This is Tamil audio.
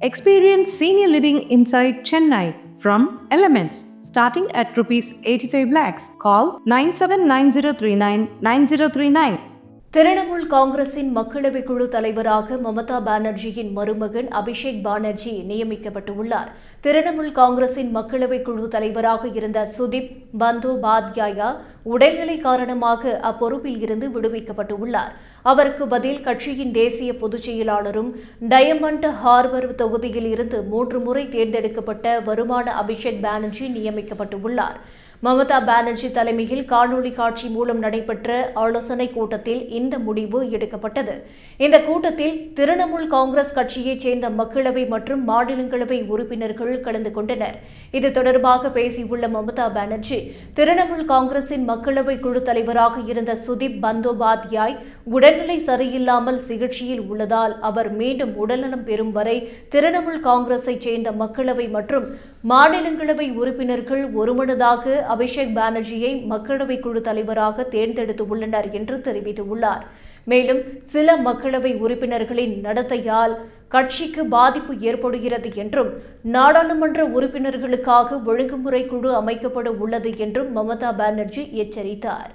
Experience senior living inside Chennai from Elements starting at rupees 85 lakhs. Call 9790399039. Trinamool காங்கிரசின் மக்களவை குழு தலைவராக மமதா பானர்ஜியின் மருமகன் அபிஷேக் பானர்ஜி நியமிக்கப்பட்டுள்ளார். திரிணாமுல் காங்கிரசின் மக்களவை குழு தலைவராக இருந்த சுதீப் பந்தோபாத்யாயா உடல்நிலை காரணமாக அப்பொறுப்பில் இருந்து விடுவிக்கப்பட்டுள்ளார். அவருக்கு பதில் கட்சியின் தேசிய பொதுச் செயலாளரும் டயமண்ட் ஹார்பர் தொகுதியில் இருந்து 3 முறை தேர்ந்தெடுக்கப்பட்ட வருமான அபிஷேக் பானர்ஜி நியமிக்கப்பட்டுள்ளார். மமதா பானர்ஜி தலைமையில் காணொலி காட்சி மூலம் நடைபெற்ற ஆலோசனைக் கூட்டத்தில் இந்த முடிவு எடுக்கப்பட்டது. இந்த கூட்டத்தில் திரிணாமுல் காங்கிரஸ் கட்சியைச் சேர்ந்த மக்களவை மற்றும் மாநிலங்களவை உறுப்பினர்கள் கலந்து கொண்டனர். இது தொடர்பாக பேசியுள்ள மமதா பானர்ஜி, திரிணாமுல் காங்கிரசின் மக்களவை குழு தலைவராக இருந்த சுதீப் பந்தோபாத்யாய் உடல்நிலை சரியில்லாமல் சிகிச்சையில் உள்ளதால் அவர் மீண்டும் உடல்நலம் பெறும் வரை திரிணாமுல் காங்கிரஸைச் சேர்ந்த மக்களவை மற்றும் மாநிலங்களவை உறுப்பினர்கள் ஒருமனதாக அபிஷேக் பானர்ஜியை மக்களவை குழு தலைவராக தேர்ந்தெடுத்துள்ளனர் என்று தெரிவித்துள்ளார். மேலும் சில மக்களவை உறுப்பினர்களின் நடத்தையால் கட்சிக்கு பாதிப்பு ஏற்படுகிறது என்றும் நாடாளுமன்ற உறுப்பினர்களுக்காக ஒழுங்குமுறை குழு அமைக்கப்பட உள்ளது என்றும் மமதா பானர்ஜி எச்சரித்தார்.